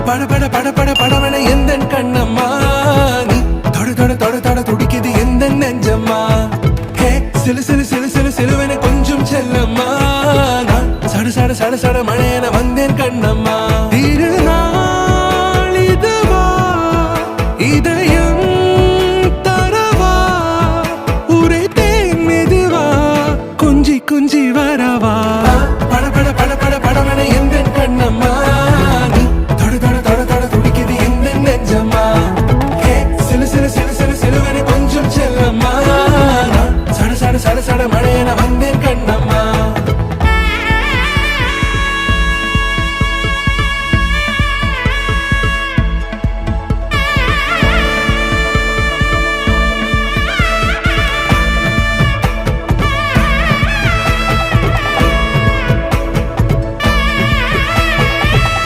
பட பட பட பட படவன எந்த கண்ணம்மா நீ தொட தொட தொட தொட துடிக்குது எந்த நெஞ்சம்மா ஹே சிலு சிலு சிலு சிலு சிலுவன கொஞ்சம் செல்லம்மா நான் சட சட சட சட மழையன வந்தேன் கண்ணம்மா